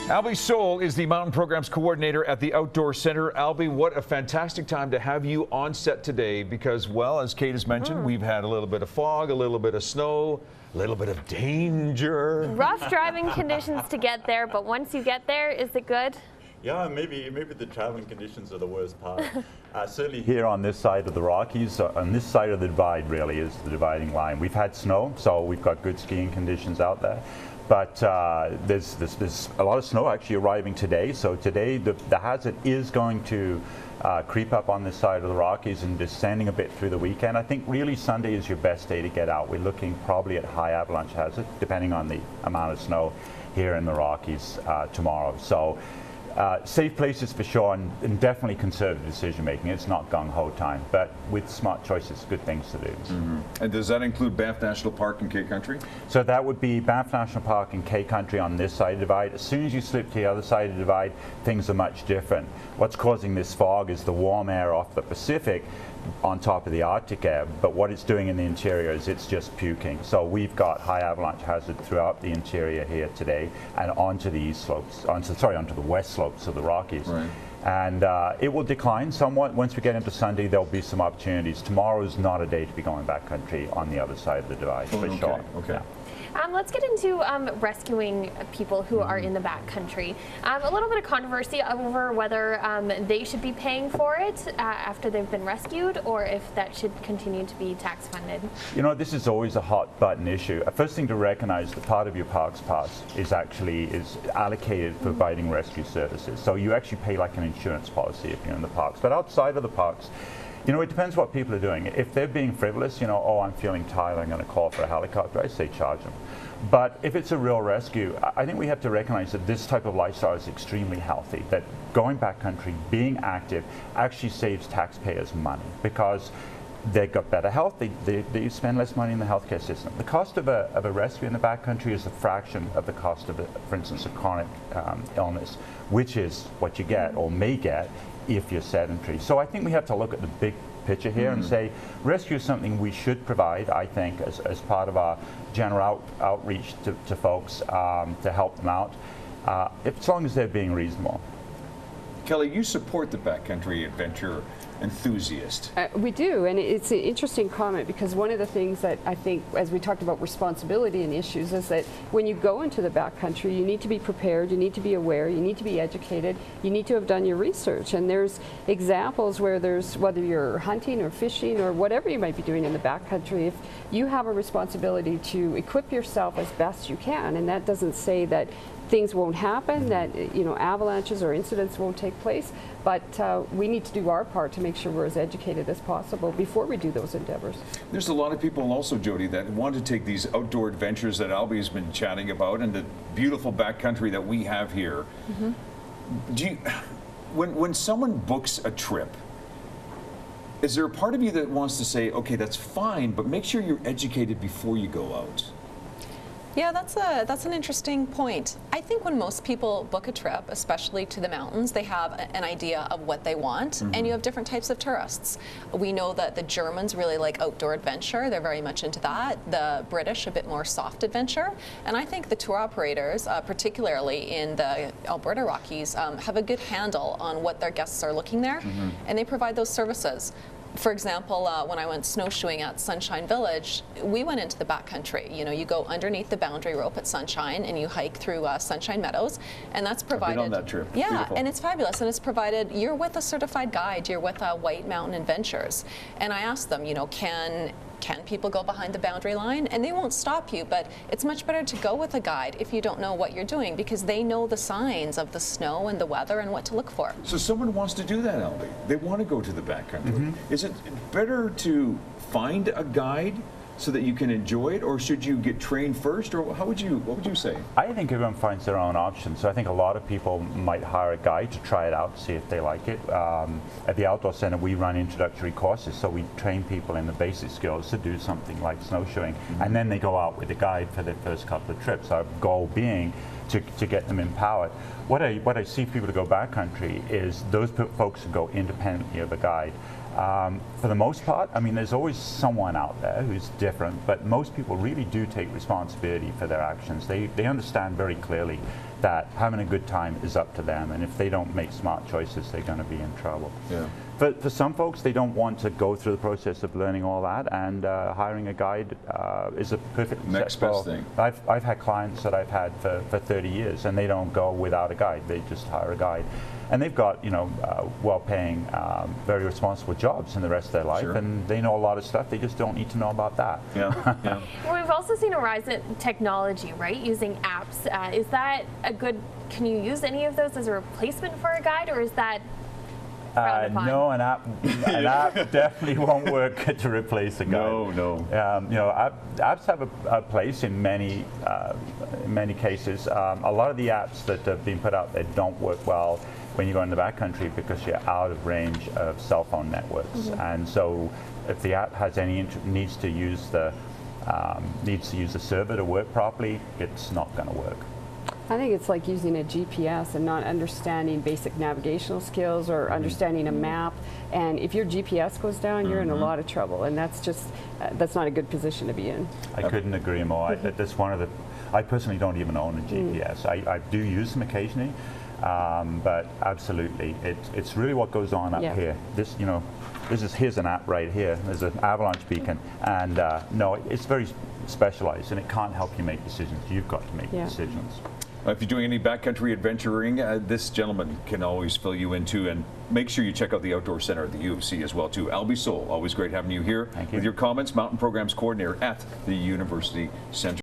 Albi Sole is the Mountain Programs Coordinator at the Outdoor Center. Albi, what a fantastic time to have you on set today because, well, as Kate has mentioned, we've had a little bit of fog, a little bit of snow, a little bit of danger. Rough driving conditions to get there, but once you get there, is it good? Yeah, maybe the traveling conditions are the worst part. Certainly here on this side of the Rockies, on this side of the divide really is the dividing line. We've had snow, so we've got good skiing conditions out there. But there's a lot of snow actually arriving today. So today the hazard is going to creep up on this side of the Rockies and descending a bit through the weekend. I think really Sunday is your best day to get out. We're looking probably at high avalanche hazard depending on the amount of snow here in the Rockies tomorrow. So safe places for sure, and definitely conservative decision making. It's not gung-ho time, but with smart choices, good things to do. And does that include Banff National Park and K-Country? So that would be Banff National Park and K-Country on this side of the divide. As soon as you slip to the other side of the divide, things are much different. What's causing this fog is the warm air off the Pacific on top of the Arctic air, but what it's doing in the interior is it's just puking. So we've got high avalanche hazard throughout the interior here today and onto the east slopes, onto the west slopes of the Rockies. Right. And it will decline somewhat. Once we get into Sunday, there'll be some opportunities. Tomorrow is not a day to be going backcountry on the other side of the divide, for sure. Okay. Yeah. Let's get into rescuing people who are in the backcountry. A little bit of controversy over whether they should be paying for it after they've been rescued, or if that should continue to be tax funded. You know, this is always a hot button issue. First thing to recognize that part of your parks pass is allocated for providing rescue services. So you actually pay like an insurance policy if you're in the parks. But outside of the parks, you know, it depends what people are doing. If they're being frivolous, you know, oh, I'm feeling tired, I'm going to call for a helicopter, I say charge them. But if it's a real rescue, I think we have to recognize that this type of lifestyle is extremely healthy, that going backcountry, being active, actually saves taxpayers money because they've got better health, they spend less money in the healthcare system. The cost of a rescue in the backcountry is a fraction of the cost of, for instance, a chronic illness, which is what you get or may get if you're sedentary. So I think we have to look at the big picture here and say rescue is something we should provide, I think, as part of our general outreach to folks to help them out, as long as they're being reasonable. Kelly, you support the backcountry adventure enthusiast. We do, and it's an interesting comment because one of the things that I think, as we talked about responsibility and issues, is that when you go into the backcountry, you need to be prepared, you need to be aware, you need to be educated, you need to have done your research. And there's examples where whether you're hunting or fishing or whatever you might be doing in the backcountry, if you have a responsibility to equip yourself as best you can, and that doesn't say that things won't happen, that avalanches or incidents won't take place, but we need to do our part to make sure we're as educated as possible before we do those endeavors. There's a lot of people also, Jody, that want to take these outdoor adventures that Albi has been chatting about and the beautiful backcountry that we have here. When someone books a trip, is there a part of you that wants to say, okay, that's fine, but make sure you're educated before you go out? Yeah, that's an interesting point. I think when most people book a trip, especially to the mountains, they have an idea of what they want, and you have different types of tourists. We know that the Germans really like outdoor adventure. They're very much into that. The British, a bit more soft adventure. And I think the tour operators, particularly in the Alberta Rockies, have a good handle on what their guests are looking there, and they provide those services. For example, when I went snowshoeing at Sunshine Village, we went into the backcountry. You know, you go underneath the boundary rope at Sunshine and you hike through Sunshine Meadows, and that's provided. I've been on that trip. Yeah, beautiful. And it's fabulous, and it's provided. You're with a certified guide. You're with White Mountain Adventures, and I asked them, you know, can people go behind the boundary line? And they won't stop you, but it's much better to go with a guide if you don't know what you're doing, because they know the signs of the snow and the weather and what to look for. So someone wants to do that, Albi. They want to go to the backcountry. Is it better to find a guide so that you can enjoy it, or should you get trained first, or what would you say? I think everyone finds their own option. So I think a lot of people might hire a guide to try it out, see if they like it. At the Outdoor Center, we run introductory courses, so we train people in the basic skills to do something like snowshoeing, and then they go out with a guide for their first couple of trips. Our goal being to get them empowered. What I see people to go backcountry is those folks who go independently of a guide. For the most part, I mean, there's always someone out there who's different, but most people really do take responsibility for their actions. They understand very clearly that having a good time is up to them, and if they don't make smart choices, they're going to be in trouble. Yeah. For some folks, they don't want to go through the process of learning all that, and hiring a guide is a perfect Next best thing. I've had clients that I've had for 30 years, and they don't go without a guide. They just hire a guide. And they've got, well-paying, very responsible jobs in the rest of their life, Sure. and they know a lot of stuff. They just don't need to know about that. Yeah. Yeah. Well, we've also seen a rise in technology, right? Using apps. Is that a good? Can you use any of those as a replacement for a guide, or is that? No, an app definitely won't work to replace a guide. No. Apps have a place in many cases. A lot of the apps that have been put out there don't work well when you go in the backcountry because you're out of range of cell phone networks. And so, if the app has any needs to use the server to work properly, it's not going to work. I think it's like using a GPS and not understanding basic navigational skills or understanding a map. And if your GPS goes down, you're in a lot of trouble. And that's just, that's not a good position to be in. I couldn't agree more. That's one of the. I personally don't even own a GPS. I do use them occasionally, but absolutely, it's really what goes on up here. Here's an app right here. There's an avalanche beacon, and no, it's very specialized, and it can't help you make decisions. You've got to make decisions. If you're doing any backcountry adventuring, this gentleman can always fill you in too, and make sure you check out the Outdoor Center at the U of C as well too. Albi Sole, always great having you here. Thank you. With your comments, Mountain Programs Coordinator at the University Center.